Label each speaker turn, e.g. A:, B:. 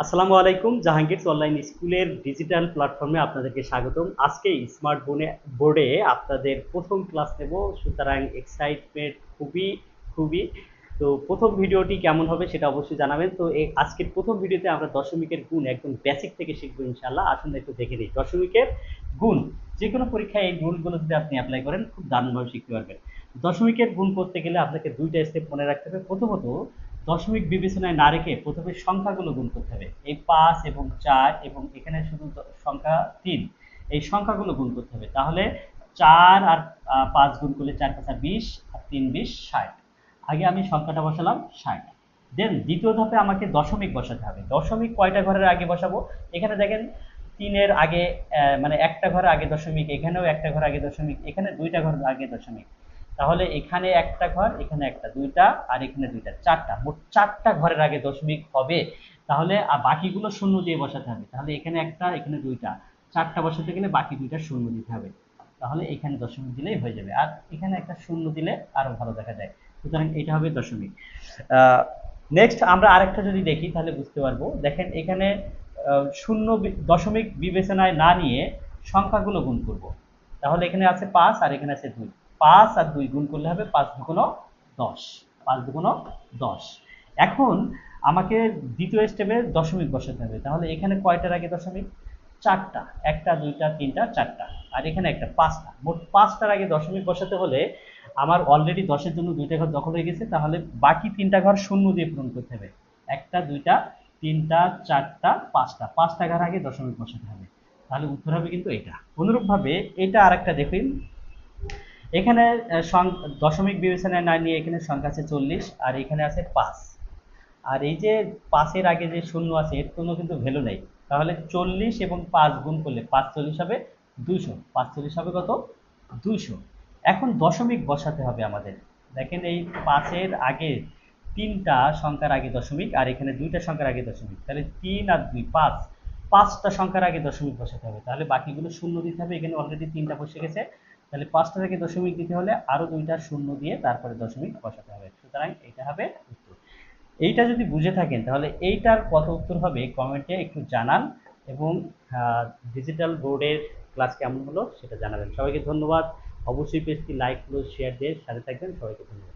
A: আসসালামু আলাইকুম। জাহাঙ্গীরস অনলাইন স্কুলের ডিজিটাল প্ল্যাটফর্মে আপনাদেরকে স্বাগতম। আজকে স্মার্ট বোর্ডে আপনাদের প্রথম ক্লাস নেব, সুতরাং এক্সাইটমেন্ট খুবই। তো প্রথম ভিডিওটি কেমন হবে সেটা অবশ্যই জানাবেন। তো এই আজকের প্রথম ভিডিওতে আমরা দশমিকের গুণ একদম বেসিক থেকে শিখবো ইনশাআল্লাহ। আসুন একটু দেখে নিই দশমিকের গুণ। যে কোনো পরীক্ষায় এই রুলগুলো যদি আপনি অ্যাপ্লাই করেন খুব দারুণভাবে শিখতে পারবেন। দশমিকের গুণ করতে গেলে আপনাকে দুইটা স্টেপ মনে রাখতে হবে। প্রথমত দশমিক বিবেচনায় না রেখে প্রথমে সংখ্যাগুলো গুণ করতে হবে। এই ৫ এবং ৪ এবং এখানে শুধু সংখ্যা ৩, এই সংখ্যাগুলো গুণ করতে হবে। তাহলে ৪ আর ৫ গুণ করলে ৪ ৫ ২০ আর ৩ ২০ ৬০। আগে আমি সংখ্যাটা বসালাম ৬০। দেন দ্বিতীয় ধাপে আমাকে দশমিক বসাতে হবে। দশমিক কয়টা ঘরের আগে বসাবো? এখানে দেখেন ৩-এর আগে মানে একটা ঘর আগে দশমিক, এখানেও একটা ঘর আগে দশমিক, এখানে দুইটা ঘর আগে দশমিক। তাহলে এখানে একটা ঘর, এখানে একটা, দুইটা, আর এখানে দুইটা, চারটা, মোট চারটা ঘরের আগে দশমিক হবে। তাহলে বাকিগুলো শূন্য দিয়ে বসাতে হবে। তাহলে এখানে একটা, এখানে দুইটা, চারটা বসাতে গেলে বাকি দুইটা শূন্য দিতে হবে। তাহলে এখানে দশমিক দিলেই হয়ে যাবে, আর এখানে একটা শূন্য দিলে আরো ভালো দেখা যায়। সুতরাং এটা হবে দশমিক। নেক্সট আমরা আরেকটা যদি দেখি তাহলে বুঝতে পারবো। দেখেন এখানে শূন্য দশমিক বিবেচনায় না নিয়ে সংখ্যাগুলো গুণ করব। তাহলে এখানে আছে ৫ আর এখানে আছে ২। ৫ আর ২ গুণ করলে হবে ৫ দুগুণ ১০। ৫ দুগুণ ১০। এখন আমাকে দ্বিতীয় স্টেপে দশমিক বসাতে হবে। তাহলে এখানে কয়টার আগে দশমিক? চারটা। একটা, দুইটা, তিনটা, চারটা। আর এখানে একটা, পাঁচটা। মোট পাঁচটার আগে দশমিক বসাতে হলে আমার অলরেডি ১০-এর জন্য দুইটা ঘর দখল হয়ে গেছে। তাহলে বাকি তিনটা ঘর শূন্য দিয়ে পূরণ করতে হবে। একটা, দুইটা, তিনটা, চারটা, পাঁচটা। পাঁচটা ঘর আগে দশমিক বসাতে হবে। তাহলে উত্তর হবে কিন্তু এটা। অনুরূপভাবে এটা আরেকটা দেখুন। এখানে দশমিক বিবেচনায় না নিয়ে এখানে সংখ্যা আছে ৪০ আর এখানে আছে ৫। আর এই যে ৫-এর আগে যে শূন্য আছে এর কোনো কিন্তু ভ্যালু নেই। তাহলে ৪০ এবং ৫ গুণ করলে ৫৪০ হবে ২০০। ৫৪০ হবে কত? ২০০। এখন দশমিক বসাতে হবে আমাদের। দেখেন এই ৫-এর আগে তিনটা সংখ্যার আগে দশমিক, আর এখানে দুইটা সংখ্যার আগে দশমিক। তাহলে ৩ আর ২ ৫, পাঁচটা সংখ্যার আগে দশমিক বসাতে হবে। তাহলে বাকিগুলো শূন্য দিতে হবে। এখানে অলরেডি তিনটা বসে গেছে। তাহলে পাঁচটা থেকে দশমিক দিতে হলে আরো দুইটা শূন্য দিয়ে তারপরে দশমিক বসাতে হবে। সুতরাং এটা হবে উত্তর। এইটা যদি বুঝে থাকেন তাহলে এইটার কত উত্তর হবে কমেন্টে একটু জানান, এবং ডিজিটাল বোর্ডের ক্লাস কেমন হলো সেটা জানাবেন। সবাইকে ধন্যবাদ। অবশ্যই পেজটি লাইক, শেয়ার দিয়ে সাথে থাকবেন। সবাইকে ধন্যবাদ।